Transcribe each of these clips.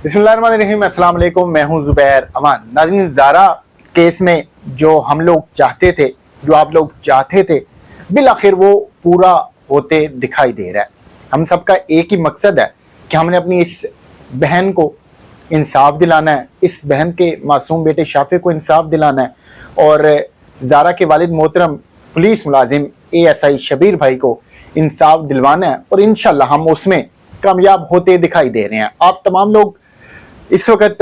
बिस्मिल्लाहिर्रहमानिर्रहीम, अस्सलाम वालेकुम। मैं हूं ज़ुबैर अमान। नाज़रीन, ज़ारा केस में जो हम लोग चाहते थे, जो आप लोग चाहते थे, बिल आखिर वो पूरा होते दिखाई दे रहा है। हम सबका एक ही मकसद है कि हमने अपनी इस बहन को इंसाफ दिलाना है, इस बहन के मासूम बेटे शाफे को इंसाफ दिलाना है और ज़ारा के वालिद मोहतरम पुलिस मुलाजिम ASI शबीर भाई को इंसाफ दिलवाना है और इंशाल्लाह हम उसमें कामयाब होते दिखाई दे रहे हैं। आप तमाम लोग इस वक्त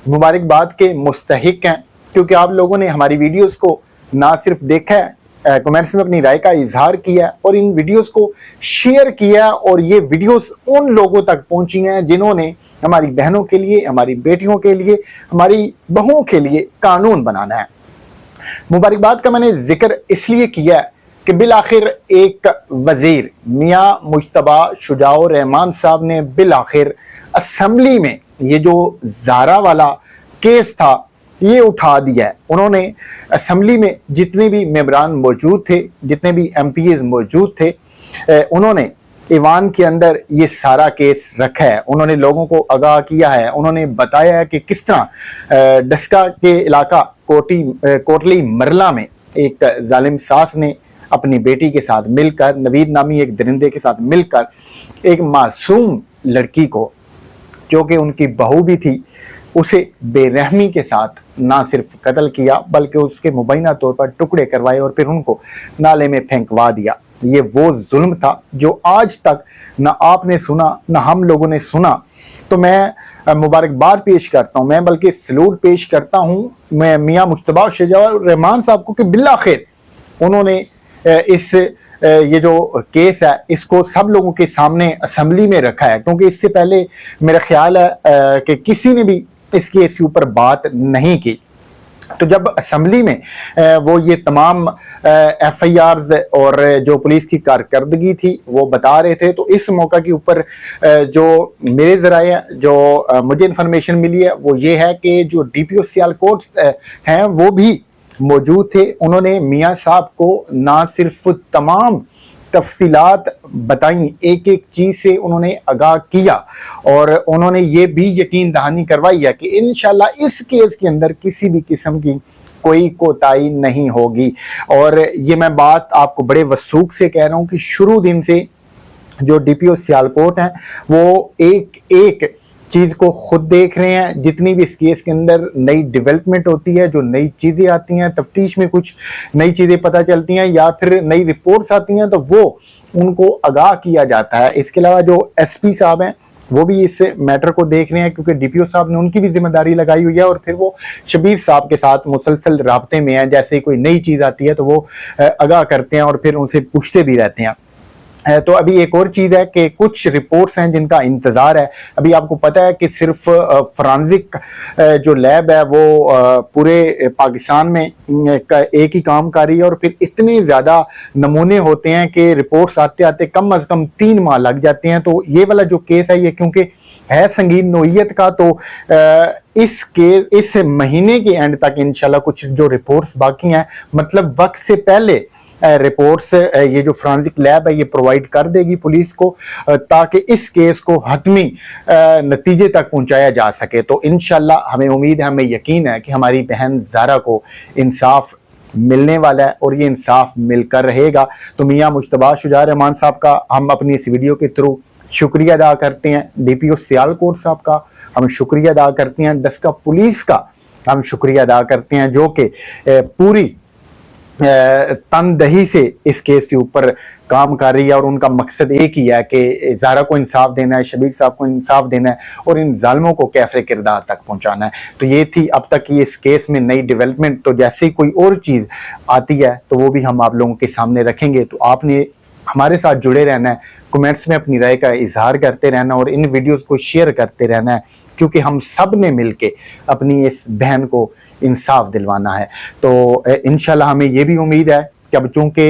मुबारकबाद के मुस्तहिक हैं, क्योंकि आप लोगों ने हमारी वीडियोस को ना सिर्फ देखा है, कमेंट्स में अपनी राय का इजहार किया और इन वीडियोस को शेयर किया और ये वीडियोस उन लोगों तक पहुंची हैं जिन्होंने हमारी बहनों के लिए, हमारी बेटियों के लिए, हमारी बहुओं के लिए कानून बनाना है। मुबारकबाद का मैंने जिक्र इसलिए किया है कि बिल आखिर एक वजीर मियां मुश्तबा शुजाउर रहमान साहब ने बिल आखिर असेंबली में ये जो ज़ारा वाला केस था ये उठा दिया है। उन्होंने असेंबली में जितने भी मेंबरान मौजूद थे, जितने भी MPs मौजूद थे, उन्होंने ईवान के अंदर ये सारा केस रखा है। उन्होंने लोगों को आगाह किया है, उन्होंने बताया है कि किस तरह डस्का के इलाका कोटली मरला में एक जालिम सास ने अपनी बेटी के साथ मिलकर, नवीद नामी एक दरिंदे के साथ मिलकर, एक मासूम लड़की को जो कि उनकी बहू भी थी, उसे बेरहमी के साथ ना सिर्फ कत्ल किया बल्कि उसके मुबैना तौर पर टुकड़े करवाए और फिर उनको नाले में फेंकवा दिया। ये वो जुल्म था जो आज तक ना आपने सुना ना हम लोगों ने सुना। तो मैं मुबारकबाद पेश करता हूँ, मैं बल्कि सलूट पेश करता हूँ मैं मियां मुश्तबा शुजाउर रहमान साहब को कि बिल आखिर उन्होंने इस ये जो केस है इसको सब लोगों के सामने असेंबली में रखा है, क्योंकि इससे पहले मेरा ख्याल है कि किसी ने भी इस केस के ऊपर बात नहीं की। तो जब असेंबली में वो ये तमाम FIRs और जो पुलिस की कारकर्दगी थी वो बता रहे थे, तो इस मौका के ऊपर जो मेरे ज़राए जो मुझे इन्फॉर्मेशन मिली है वो ये है कि जो DPO सियालकोट हैं वो भी मौजूद थे। उन्होंने मियां साहब को ना सिर्फ तमाम तफसीलात बताई, एक एक चीज से उन्होंने आगाह किया और उन्होंने ये भी यकीन दहानी करवाई है कि इंशाल्लाह इस केस के अंदर किसी भी किस्म की कोई कोताही नहीं होगी। और ये मैं बात आपको बड़े वसूख से कह रहा हूँ कि शुरू दिन से जो DPO सियालकोट हैं वो एक एक चीज को खुद देख रहे हैं। जितनी भी इस केस के अंदर नई डेवलपमेंट होती है, जो नई चीजें आती हैं, तफ्तीश में कुछ नई चीजें पता चलती हैं या फिर नई रिपोर्ट्स आती हैं, तो वो उनको आगाह किया जाता है। इसके अलावा जो SP साहब हैं वो भी इस मैटर को देख रहे हैं, क्योंकि DPO साहब ने उनकी भी जिम्मेदारी लगाई हुई है और फिर वो शबीर साहब के साथ मुसलसल राब्ते में हैं। जैसे कोई नई चीज आती है तो वो आगाह करते हैं और फिर उनसे पूछते भी रहते हैं। तो अभी एक और चीज़ है कि कुछ रिपोर्ट्स हैं जिनका इंतज़ार है। अभी आपको पता है कि सिर्फ फॉरेंसिक जो लैब है वो पूरे पाकिस्तान में एक ही काम कर रही है और फिर इतने ज़्यादा नमूने होते हैं कि रिपोर्ट्स आते आते कम अज़ कम 3 माह लग जाते हैं। तो ये वाला जो केस है ये क्योंकि है संगीन नोयत का, तो इस महीने के एंड तक इंशाल्लाह कुछ जो रिपोर्ट्स बाकी हैं, मतलब वक्त से पहले रिपोर्ट्स ये जो फॉरेंसिक लैब है ये प्रोवाइड कर देगी पुलिस को, ताकि इस केस को हतमी नतीजे तक पहुंचाया जा सके। तो इंशाल्लाह हमें उम्मीद है, हमें यकीन है कि हमारी बहन ज़ारा को इंसाफ मिलने वाला है और ये इंसाफ मिलकर रहेगा। तो मियां मुश्तबा शुजाउर रहमान साहब का हम अपनी इस वीडियो के थ्रू शुक्रिया अदा करते हैं, DPO सियालकोट साहब का हम शुक्रिया अदा करते हैं, डस्का पुलिस का हम शुक्रिया अदा करते हैं जो कि पूरी तनदही से इस केस के ऊपर काम कर रही है और उनका मकसद एक ही है कि ज़ारा को इंसाफ देना है, शबीर साहब को इंसाफ देना है और इन जालिमों को कैफ़े किरदार तक पहुंचाना है। तो ये थी अब तक की इस केस में नई डेवलपमेंट। तो जैसे ही कोई और चीज़ आती है तो वो भी हम आप लोगों के सामने रखेंगे। तो आपने हमारे साथ जुड़े रहना है, कमेंट्स में अपनी राय का इजहार करते रहना और इन वीडियोस को शेयर करते रहना है, क्योंकि हम सब ने मिलके अपनी इस बहन को इंसाफ दिलवाना है। तो इंशाल्लाह हमें ये भी उम्मीद है कि अब चूंकि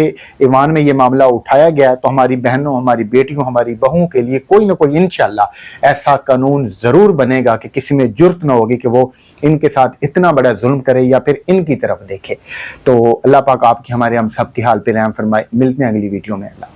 ईवान में ये मामला उठाया गया है तो हमारी बहनों, हमारी बेटियों, हमारी बहुओं के लिए कोई ना कोई इंशाल्लाह ऐसा कानून ज़रूर बनेगा कि किसी में जुर्त ना होगी कि वो इनके साथ इतना बड़ा जुल्म करे या फिर इनकी तरफ देखे। तो अल्लाह पाक आपकी हमारे हम सब की हाल पे रहम फरमाए। मिलते हैं अगली वीडियो में। अल्लाह।